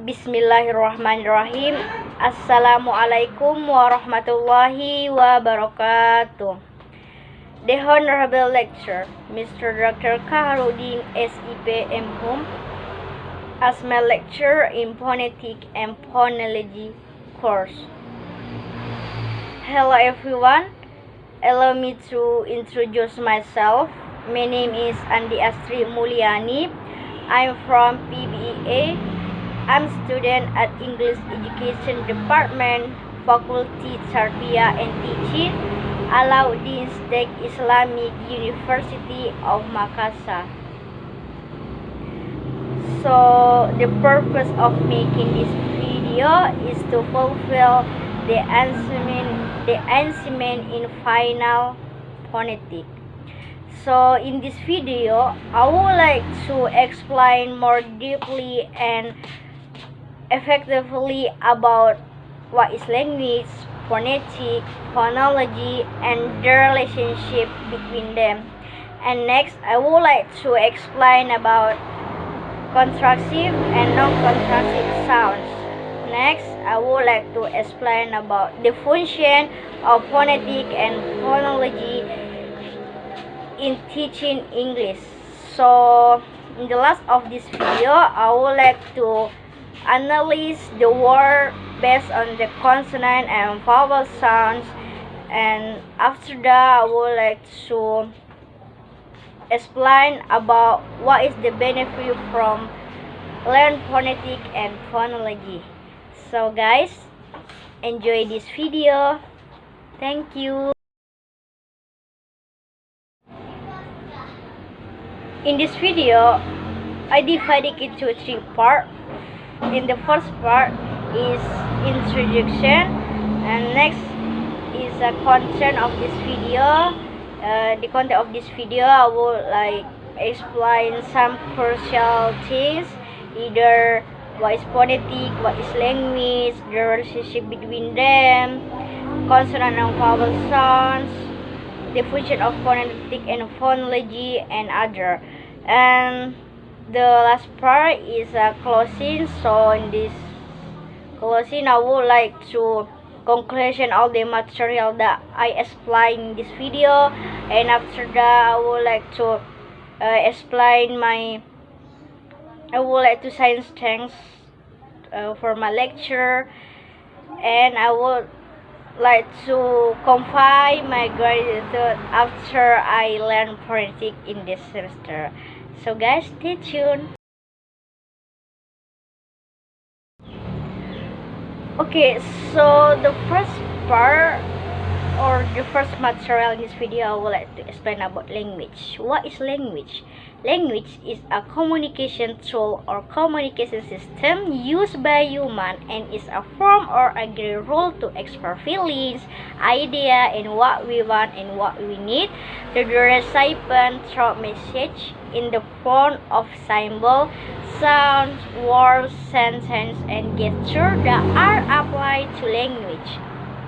Bismillahirrahmanirrahim. Assalamualaikum warahmatullahi wabarakatuh. The Honorable Lecturer, Mr. Dr. Kaharudin SIP MHum, as my lecturer in Phonetics and Phonology course. Hello everyone. Allow me to introduce myself. My name is Andi Astri Muliani. I'm from PBI A. I'm student at English Education Department, Faculty Tarbiyah and Teaching, Alauddin State Islamic University of Makassar. So the purpose of making this video is to fulfill the assignment in final phonetics. So in this video, I would like to explain more deeply and effectively about what is language, phonetics, phonology, and the relationship between them. And next, I would like to explain about contractive and non-contractive sounds. Next, I would like to explain about the function of phonetics and phonology in teaching English. So, in the last of this video, I would like to analyze the word based on the consonant and vowel sounds, and after that I would like to explain about what is the benefit from learn phonetics and phonology. So guys, enjoy this video. Thank you. In this video, I divided it into 3 parts. In the first part is introduction, and next is the content of this video. The content of this video, I will explain some crucial things, either what is phonetics, what is language, the relationship between them, consonant and vowel sounds, the function of phonetics and phonology, and other. And the last part is closing. So in this closing, I would like to conclusion all the material that I explain in this video, and after that I would like to say thanks for my lecture, and I would like to convey my gratitude after I learn phonetics in this semester. So guys, stay tuned. Okay, so the first part or the first material in this video, I would like to explain about language. What is language? Language is a communication tool or communication system used by human, and is a form or agreed rule to express feelings, idea, and what we want and what we need to the recipient through message in the form of symbol, sounds, words, sentence, and gesture that are applied to language.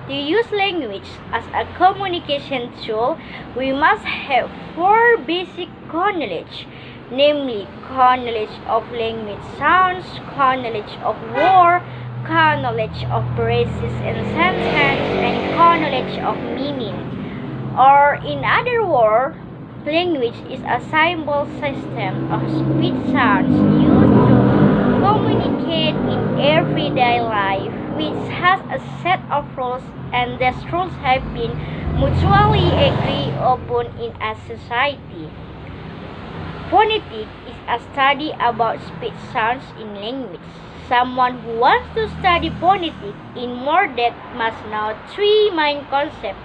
To use language as a communication tool, we must have 4 basic knowledge, namely knowledge of language sounds, knowledge of word, knowledge of phrases and sentence, and knowledge of meaning. Or in other words, language is a symbol system of speech sounds used to communicate in everyday life, which has a set of rules, and these rules have been mutually agreed upon in a society. Phonetics is a study about speech sounds in language. Someone who wants to study phonetics in more depth must know 3 main concepts.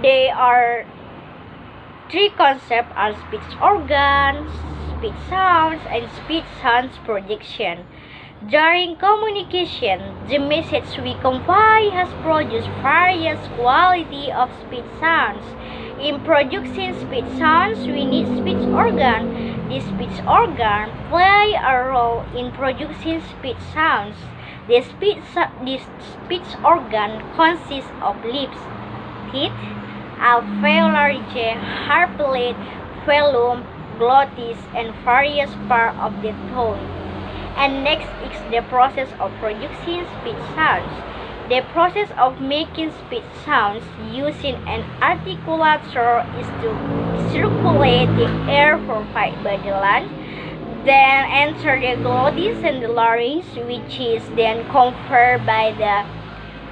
There are 3 concepts are speech organs, speech sounds, and speech sounds projection. During communication, the message we convey has produced various quality of speech sounds. In producing speech sounds, we need speech organ. This speech organ play a role in producing speech sounds. This speech organ consists of lips, teeth, alveolar ridge, harpulate, velum, glottis, and various parts of the tongue. And next is the process of producing speech sounds. The process of making speech sounds using an articulator is to circulate the air provided by the lungs, then enter the glottis and the larynx, which is then converted by the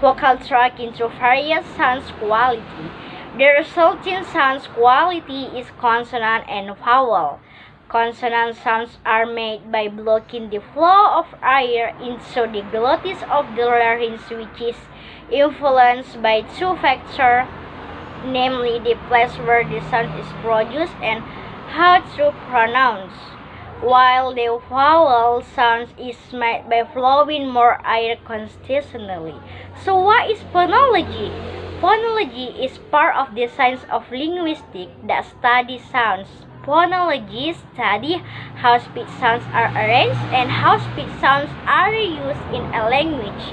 vocal tract into various sound quality. The resulting sound quality is consonant and vowel. Consonant sounds are made by blocking the flow of air into the glottis of the larynx, which is influenced by two factors, namely the place where the sound is produced and how to pronounce, while the vowel sound is made by flowing more air consistently. So what is phonology? Phonology is part of the science of linguistics that studies sounds. Phonology studies how speech sounds are arranged and how speech sounds are used in a language.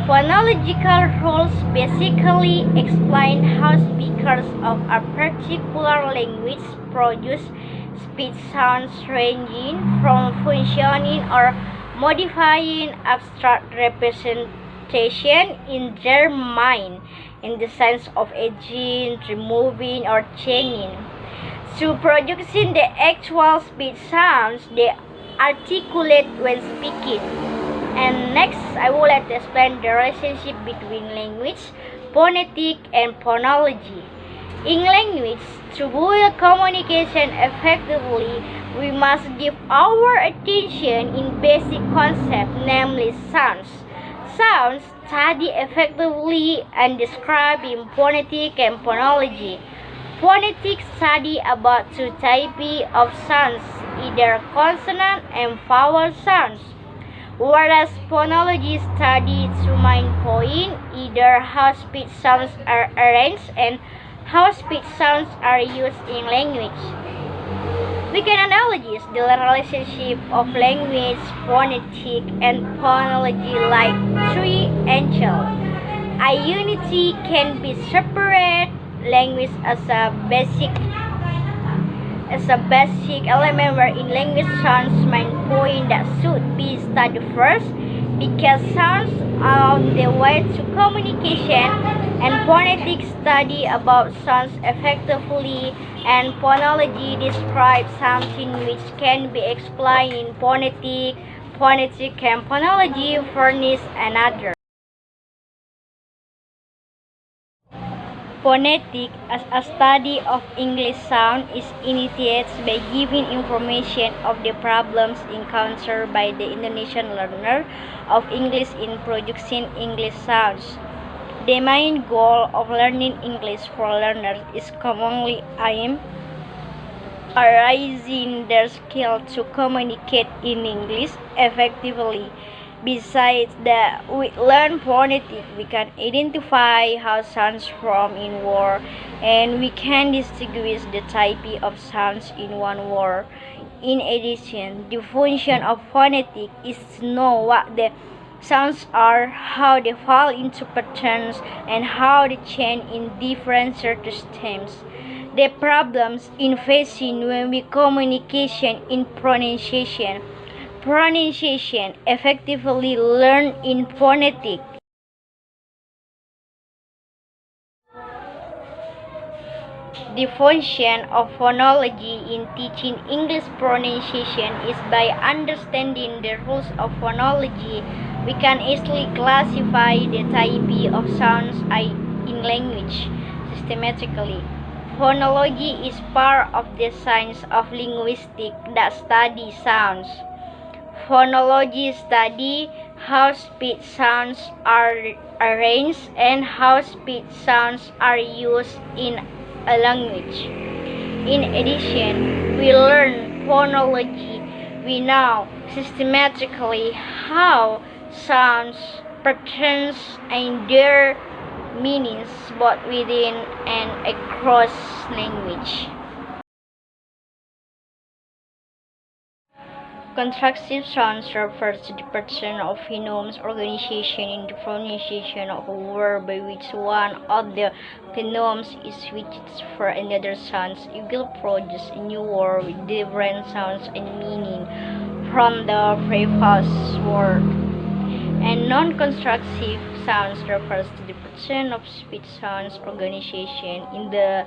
Phonological rules basically explain how speakers of a particular language produce speech sounds ranging from functioning or modifying abstract representation in their mind in the sense of adding, removing, or changing, to producing the actual speech sounds they articulate when speaking. And next, I would like to explain the relationship between language, phonetic, and phonology. In language, to build communication effectively, we must give our attention in basic concepts, namely sounds. Sounds study effectively and described in phonetic and phonology. Phonetics study about two types of sounds, either consonant and vowel sounds, whereas phonology study two main points, either how speech sounds are arranged and how speech sounds are used in language. We can analyze the relationship of language, phonetic, and phonology like three angels. A unity can be separate language as a basic element, where in language sounds main point that should be studied first, because sounds are on the way to communication, and phonetics study about sounds effectively, and phonology describes something which can be explained in phonetic and phonology furnish another. Phonetics, as a study of English sound, is initiated by giving information of the problems encountered by the Indonesian learner of English in producing English sounds. The main goal of learning English for learners is commonly aimed at raising their skill to communicate in English effectively. Besides that, with learn phonetics, we can identify how sounds form in word, and we can distinguish the type of sounds in one word. In addition, the function of phonetics is to know what the sounds are, how they fall into patterns, and how they change in different circumstances. The problems in facing when we communication in pronunciation effectively learned in phonetics. The function of phonology in teaching English pronunciation is by understanding the rules of phonology, we can easily classify the type of sounds in language systematically. Phonology is part of the science of linguistics that studies sounds. Phonology study how speech sounds are arranged and how speech sounds are used in a language. In addition, we learn phonology. We know systematically how sounds, patterns, and their meanings both within and across language. Contractive sounds refers to the pattern of phonemes organization in the pronunciation of a word by which one of the phonemes is switched for another sound. It will produce a new word with different sounds and meaning. from the previous word. And non-constructive sounds refers to the pattern of speech sounds organization in the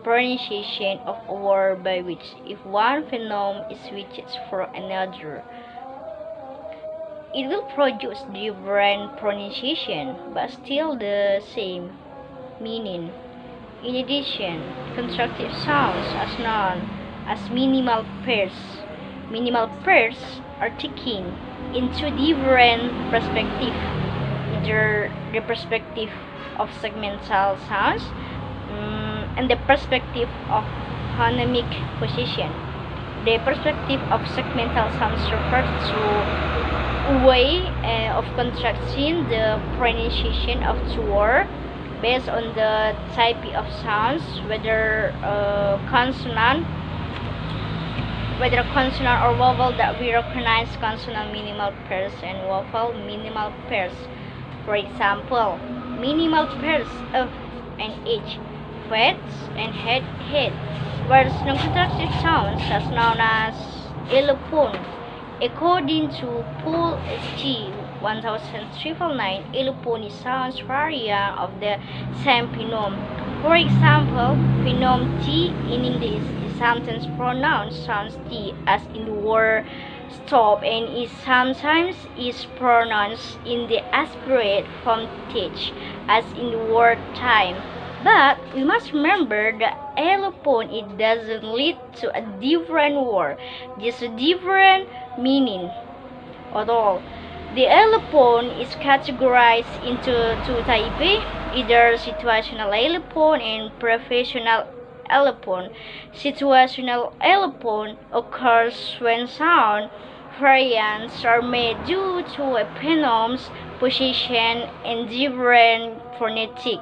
pronunciation of a word by which, if one phoneme is switched for another, it will produce different pronunciation but still the same meaning. In addition, constructive sounds are known as minimal pairs. Minimal pairs are taken into different perspectives, either the perspective of segmental sounds and the perspective of phonemic position. The perspective of segmental sounds refers to a way of constructing the pronunciation of two words based on the type of sounds, whether consonant or vowel, that we recognize consonant minimal pairs and vowel minimal pairs. For example, minimal pairs of and H, fat and head. Whereas non-constructive sounds are known as allophone. According to Paul G. 1999, allophony sounds variant of the same phoneme. For example, phoneme T in English is sometimes pronounced sounds T, as in the word stop, and it sometimes is pronounced in the aspirate form teach, as in the word time. But we must remember that allophone, it doesn't lead to a different word, just a different meaning at all. The allophone is categorized into two types, either situational allophone and professional allophone. Situational allophone occurs when sound variants are made due to a phoneme's position and different phonetic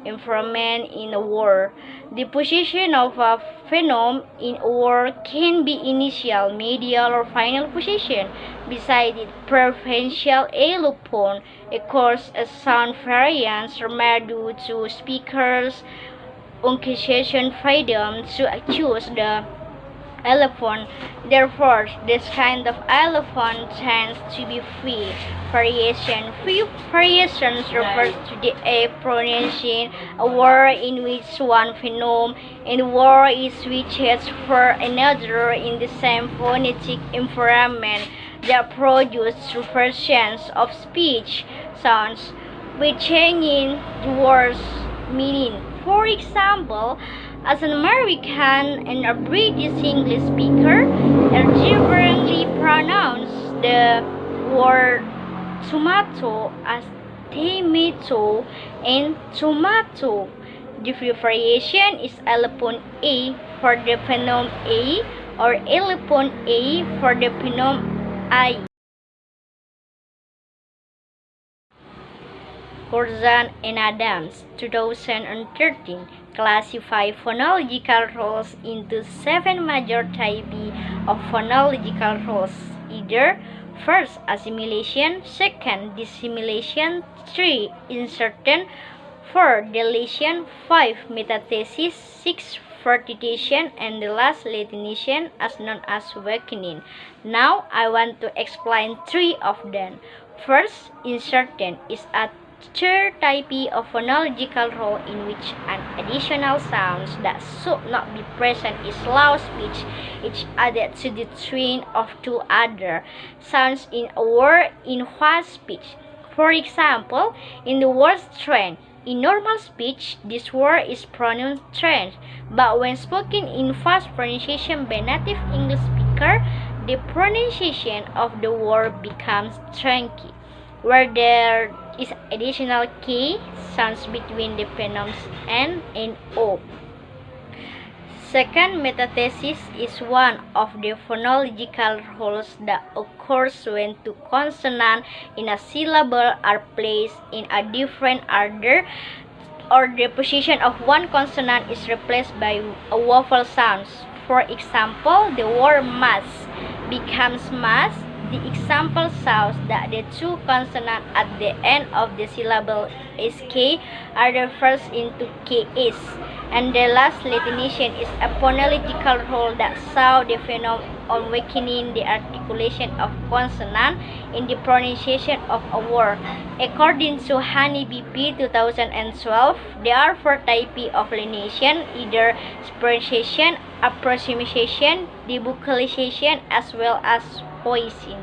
information in a word. The position of a phoneme in a word can be initial, medial, or final position. Besides it, preferential allophone occurs as sound variants are made due to speakers' occasion freedom to choose the allophone. Therefore, this kind of allophone tends to be free variation. Free variations refers to the A pronouncing a word in which one phoneme and word is switched for another in the same phonetic environment that produce versions of speech sounds with changing the word's meaning. For example, as an American and a British English speaker differently pronounce the word tomato as tomato and tomato. The free variation is allophone A for the phoneme A or allophone A for the phoneme I. Curzon and Adams, 2013, classify phonological rules into 7 major types of phonological rules, either first, assimilation, second, dissimilation, 3, insertion, 4, deletion, 5, metathesis, 6, fortification, and the last latination, as known as weakening. Now, I want to explain 3 of them. First, insertion is a third type of phonological rule in which an additional sound that should not be present is loud speech is added to the twin of 2 other sounds in a word in fast speech. For example, in the word strength, in normal speech, this word is pronounced strength, but when spoken in fast pronunciation by native English speaker, the pronunciation of the word becomes strengthy, where there is additional K sounds between the phonemes N and O. Second, metathesis is one of the phonological rules that occurs when 2 consonants in a syllable are placed in a different order, or the position of one consonant is replaced by a vowel sound. For example, the word mass becomes mass, The example shows that the two consonants at the end of the syllable sk are reversed into ks, and the last Latination is a phonological rule that saw the phenomenon of weakening the articulation of consonant in the pronunciation of a word. According to Hani BP 2012, there are four types of latination, either pronunciation, approximation, devocalization, as well as voicing.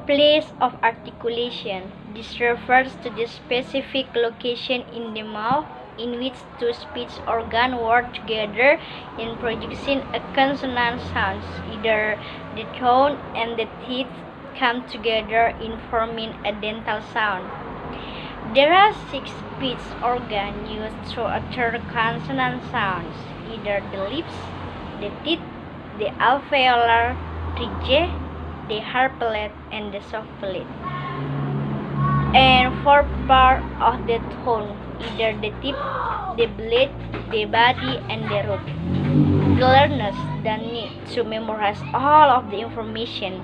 Place of articulation. This refers to the specific location in the mouth in which two speech organs work together in producing a consonant sound. Either the tongue and the teeth come together in forming a dental sound. There are 6 speech organs used to utter consonant sounds, either the lips, the teeth, the alveolar ridge, the hard palate, and the soft palate. And 4 parts of the tongue, either the tip, the blade, the body, and the root. The learners don't need to memorize all of the information,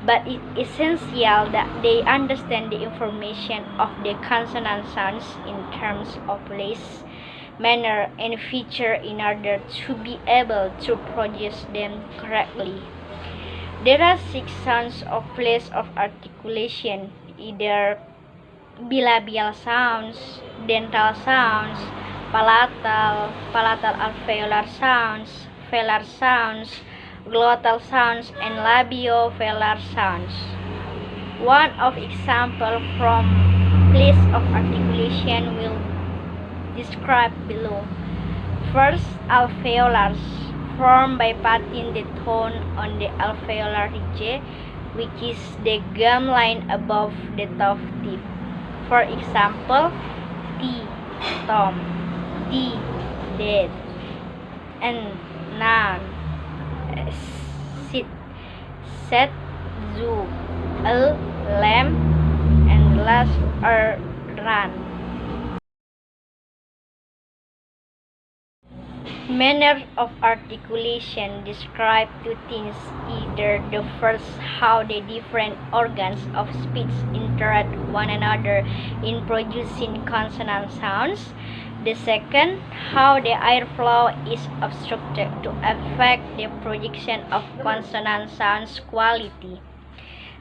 but it is essential that they understand the information of the consonant sounds in terms of place, manner, and feature in order to be able to produce them correctly. There are 6 sounds of place of articulation, either bilabial sounds, dental sounds, palatal alveolar sounds, velar sounds, glottal sounds, and labiovelar sounds. One of example from place of articulation will describe below. First, alveolars, formed by patting the tone on the alveolar ridge, which is the gum line above the top tip. For example, T, Tom, D, dead, and Nan, sit, set, zoo, lamb, and last run. Manner of articulation describe 2 things, either the first, how the different organs of speech interact with one another in producing consonant sounds. The second, how the airflow is obstructed to affect the projection of consonant sounds quality.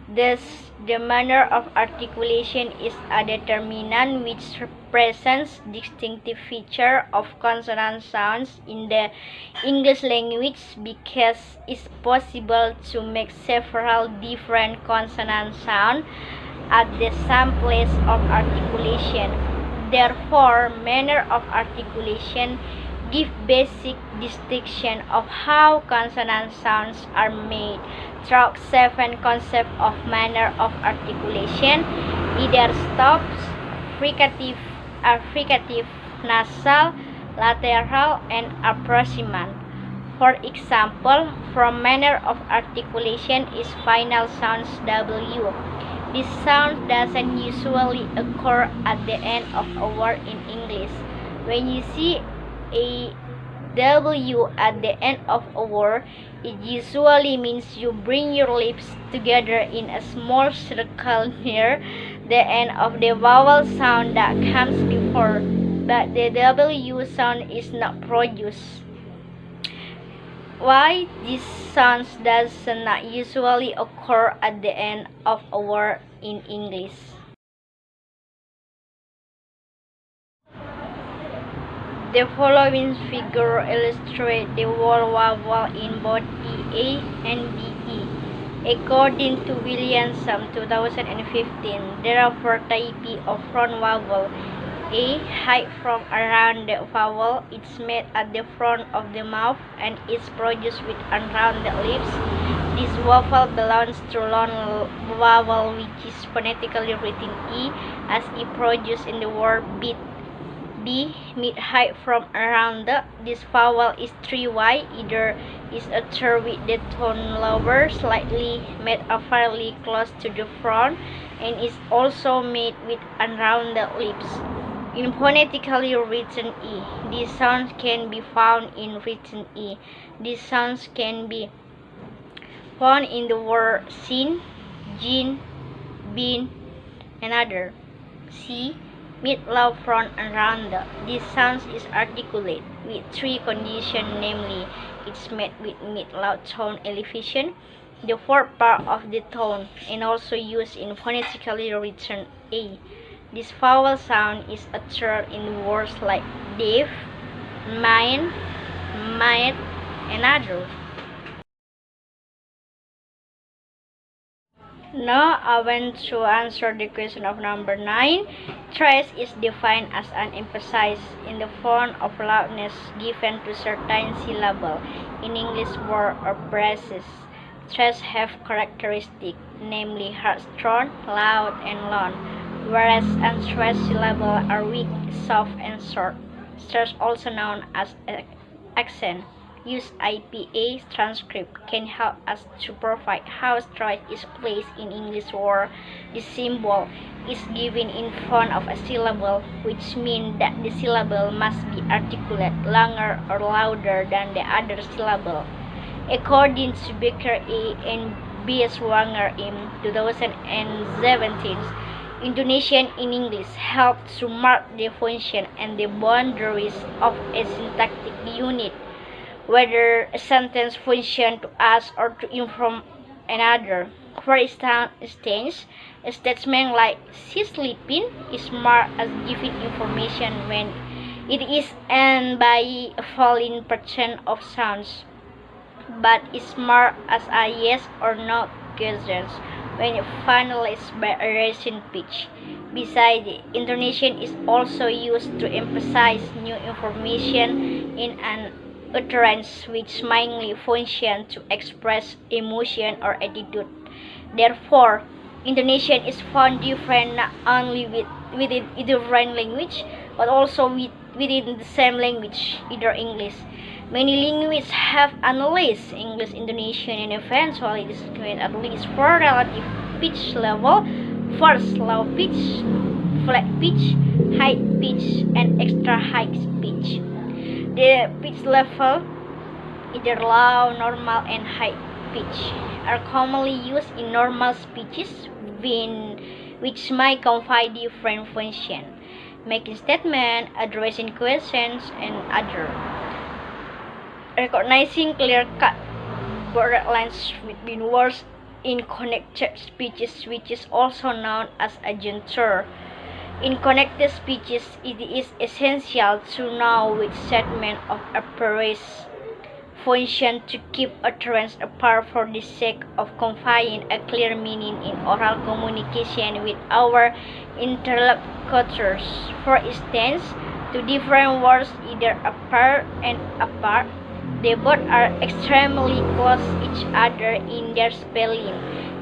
Thus, the manner of articulation is a determinant which represents distinctive feature of consonant sounds in the English language, because it's possible to make several different consonant sounds at the same place of articulation. Therefore, manner of articulation give basic distinction of how consonant sounds are made through 7 concepts of manner of articulation, either stops, fricative, nasal, lateral, and approximant. For example, from manner of articulation is final sounds W. This sound doesn't usually occur at the end of a word in English. When you see a W at the end of a word, it usually means you bring your lips together in a small circle near the end of the vowel sound that comes before, but the W sound is not produced. Why this sound does not usually occur at the end of a word in English? The following figure illustrates the word vowel in both PA and BE. According to Williamson 2015, there are 4 types of front vowel. A. Height from around the vowel. It's made at the front of the mouth and is produced with around the lips. This vowel belongs to long vowel, which is phonetically written E, as it produced in the word beat. B. Mid height from around the. This vowel is 3Y, either is uttered with the tone lower slightly, made fairly close to the front, and is also made with around the lips. in phonetically written E. These sounds can be found in written E. These sounds can be found in the word sin, jin, bin, and other. C. Mid loud front and round. This sound is articulate with three conditions, namely, it's made with mid loud tone elevation, the fourth part of the tone, and also used in phonetically written A. This vowel sound is uttered in words like deaf, mine, might, and other. Now I want to answer the question of number 9. Stress is defined as an emphasis in the form of loudness given to certain syllable in English word or phrases. Stress have characteristics, namely hard, strong, loud, and long, whereas unstressed syllables are weak, soft, and short. Stress, also known as accent, use IPA transcript can help us to provide how stress is placed in English word. The symbol is given in front of a syllable, which means that the syllable must be articulate, longer or louder than the other syllable. According to Baker A. and B. Swanger in 2017, intonation in English helps to mark the function and the boundaries of a syntactic unit, whether a sentence functions to us or to inform another. For instance, a statement like "she's sleeping" is marked as giving information when it is ended by a following pattern of sounds, but is marked as a yes or no question when it finalized by a raising pitch. Besides, intonation is also used to emphasize new information in an utterance, which mainly function to express emotion or attitude. Therefore, intonation is found different not only within a different language, but also within the same language, either English. Many linguists have analyzed English intonation and eventually distinguished at least four relative pitch levels: first, low pitch, flat pitch, high pitch, and extra high pitch. The pitch level, either low, normal, and high pitch, are commonly used in normal speeches, which might convey different functions, making statements, addressing questions, and other. Recognizing clear-cut border lines between words in connected speeches, which is also known as a conjuncture. In connected speeches, it is essential to know which segment of a phrase function to keep utterance apart for the sake of conveying a clear meaning in oral communication with our interlocutors. For instance, two different words either apart and apart, they both are extremely close each other in their spelling,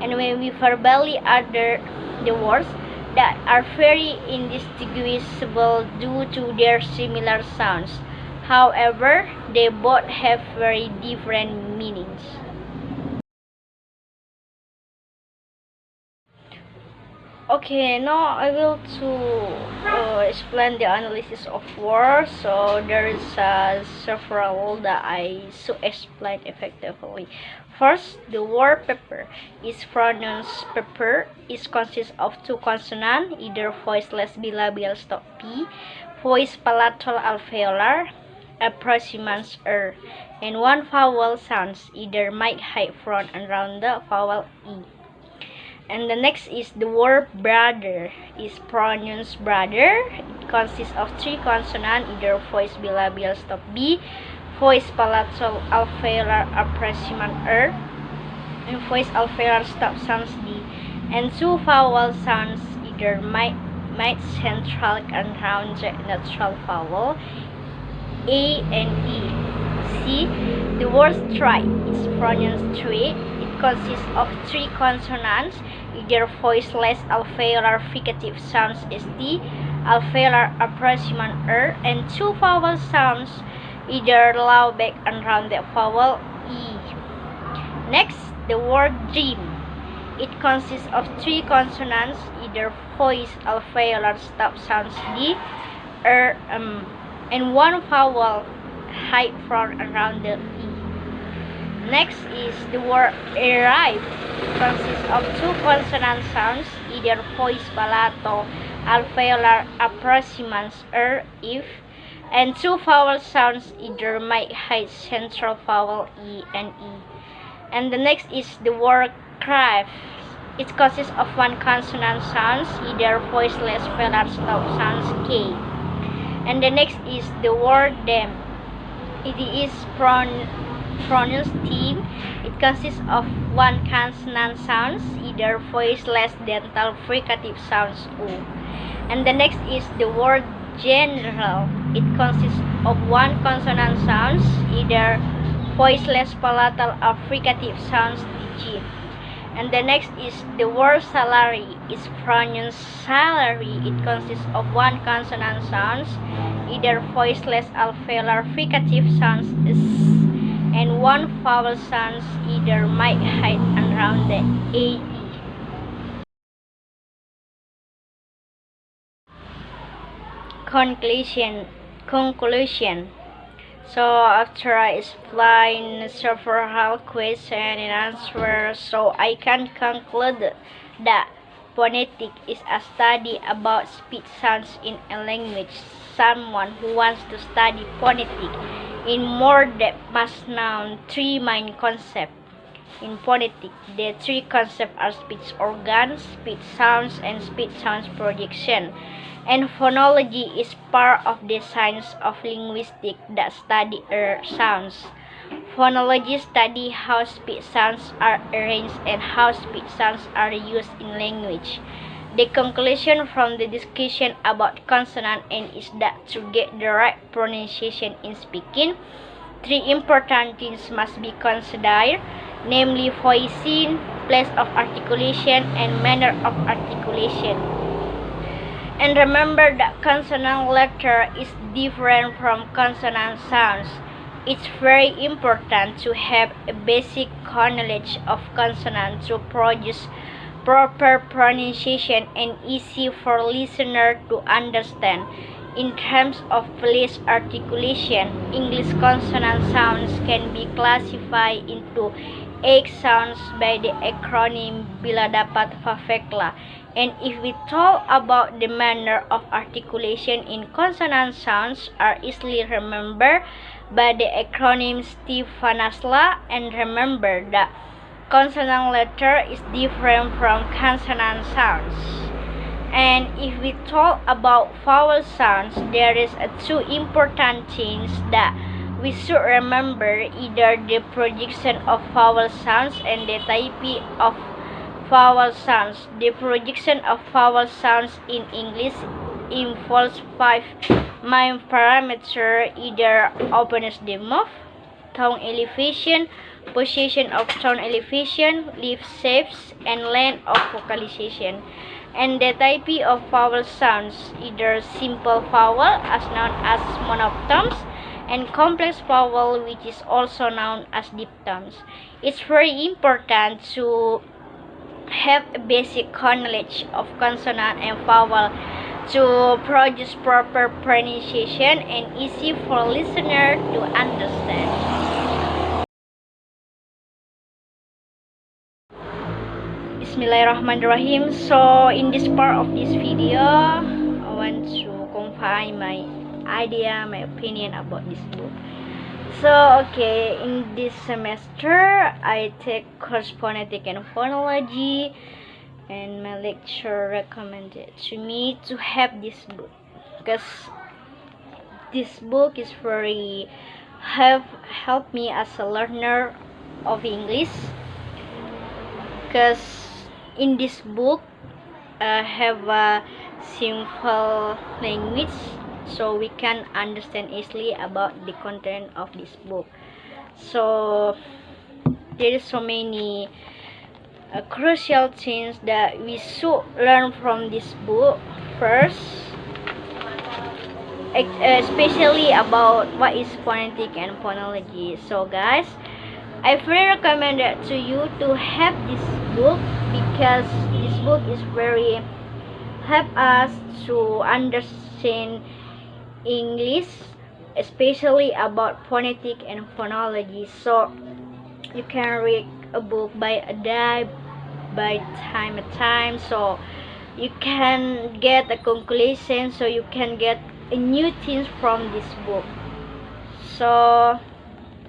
and when we verbally utter the words, that are very indistinguishable due to their similar sounds. However, they both have very different meanings. Okay, now I will explain the analysis of words. So there is several that I should explain effectively. First, the word pepper is pronounced pepper. It consists of two consonants, either voiceless bilabial stop P, voice palatal alveolar, approximants and one vowel sounds, either mic, high, front, and round the vowel E. And the next is the word brother is pronounced brother. It consists of three consonants, either voice bilabial stop B, voice palatal alveolar approximant and voice alveolar stop sounds D, and two vowel sounds, either mic, central, and round the natural vowel A and E. C. The word straight is pronounced straight. It consists of three consonants, either voiceless alveolar fricative sounds ST, alveolar approximant and two vowel sounds, either low back and rounded vowel E. Next, the word dream. It consists of three consonants, either voice alveolar stop sounds D, and one vowel hide from around the E. Next is the word arrive. It consists of two consonant sounds, either voice palatal, alveolar approximants, if, and two vowel sounds, either might hide central vowel E and E. And the next is the word craft. It consists of one consonant sounds, either voiceless velar stop sounds K. And the next is the word them. It is pronounced team. It consists of one consonant sounds, either voiceless dental fricative sounds U. And the next is the word general. It consists of one consonant sounds, either voiceless palatal or fricative sounds G. And the next is the word salary. It's pronounced salary. It consists of one consonant sounds, either voiceless alveolar fricative sounds S, and one vowel sounds, either might hide around the AE. Conclusion. So after I explain several questions and answers, so I can conclude that phonetics is a study about speech sounds in a language. Someone who wants to study phonetics in more depth must know three main concepts. In phonetics, the three concepts are speech organs, speech sounds, and speech sounds projection. And phonology is part of the science of linguistics that study sounds. Phonology study how speech sounds are arranged and how speech sounds are used in language. The conclusion from the discussion about consonant N is that to get the right pronunciation in speaking, three important things must be considered, namely voicing, place of articulation, and manner of articulation. And remember that consonant letter is different from consonant sounds. It's very important to have a basic knowledge of consonants to produce proper pronunciation and easy for listener to understand. In terms of place articulation, English consonant sounds can be classified into 8 sounds by the acronym bila dapat Favekla. And if we talk about the manner of articulation in consonant sounds are easily remembered by the acronym Stefanasla, and remember that consonant letter is different from consonant sounds. And if we talk about vowel sounds, there is two important things that we should remember, either the projection of vowel sounds and the type of vowel sounds. The projection of vowel sounds in English involves 5 main parameters, either openness of the mouth, tongue elevation, position of tongue elevation, lip shapes, and length of vocalization. And the type of vowel sounds, either simple vowel, as known as monophthongs, and complex vowel, which is also known as diphthongs. It's very important to have a basic knowledge of consonant and vowel to produce proper pronunciation and easy for listener to understand. Bismillahirrahmanirrahim. So in this part of this video, I want to confine my idea, my opinion about this book. So okay, in this semester I take course phonetics and phonology, and my lecturer recommended to me to have this book because this book is very help me as a learner of English, because in this book I have a simple language, so we can understand easily about the content of this book. So there is so many crucial things that we should learn from this book. First, especially about what is phonetics and phonology. So guys, I very recommend it to you to have this book, because this book is very help us to understand English, especially about phonetic and phonology. So you can read a book by a day, by time at time, so you can get a conclusion, so you can get a new things from this book. So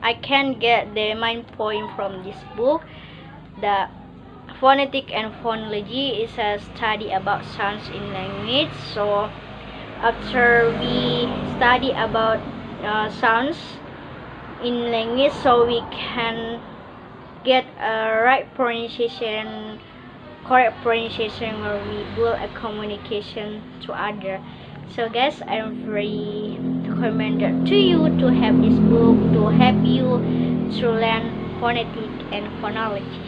I can get the main point from this book. The phonetic and phonology is a study about sounds in language. So after we study about sounds in language, so we can get a right pronunciation, correct pronunciation, where we build a communication to other. So guys, I'm very recommended to you to have this book to help you to learn phonetic and phonology.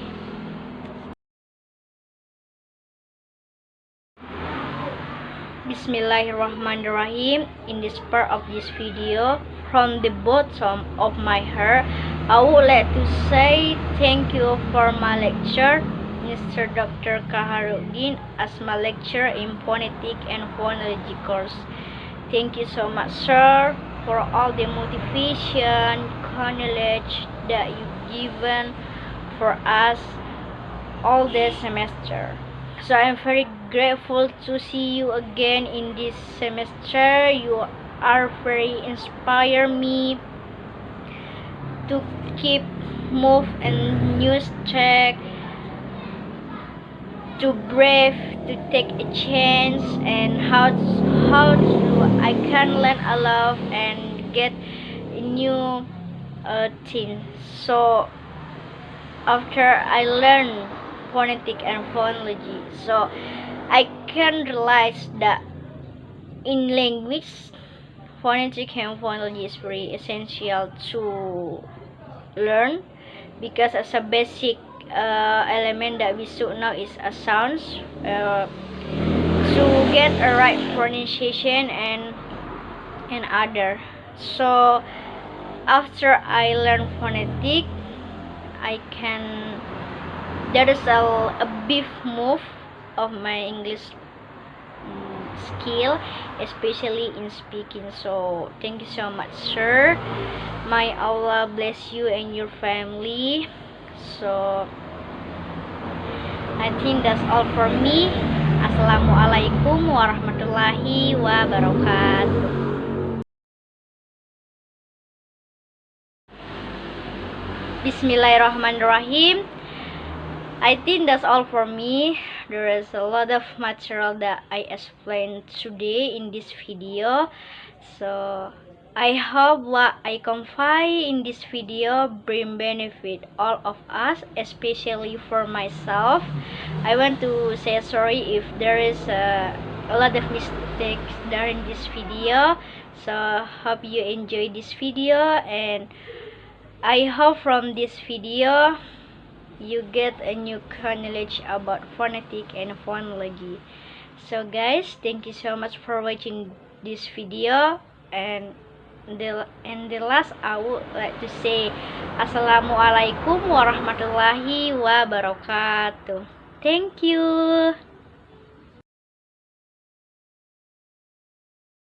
Bismillahirrahmanirrahim. In this part of this video, from the bottom of my heart, I would like to say thank you for my lecturer, Mr. Dr. Kaharuddin, as my lecturer in phonetic and phonology course. Thank you so much, sir, for all the motivation, knowledge that you've given for us all the semester. So I'm very grateful to see you again in this semester. You are very inspire me to keep move and new track, to brave, to take a chance, and how I can learn a lot and get new things. So after I learn phonetic and phonology, so I can realize that in language, phonetic and phonology is very essential to learn, because as a basic element that we should know is a sounds, to get a right pronunciation and other. So after I learn phonetic, I can, there is a big move of my English skill, especially in speaking. So thank you so much, sir. May Allah bless you and your family. So I think that's all for me. Assalamualaikum warahmatullahi wabarakatuh. Bismillahirrahmanirrahim. I think that's all for me. There is a lot of material that I explained today in this video. So I hope what I convey in this video bring benefit all of us, especially for myself. I want to say sorry if there is a lot of mistakes during this video. So hope you enjoy this video, and I hope from this video you get a new knowledge about phonetic and phonology. So guys, thank you so much for watching this video, and the last I would like to say Assalamualaikum warahmatullahi wabarakatuh. Thank you.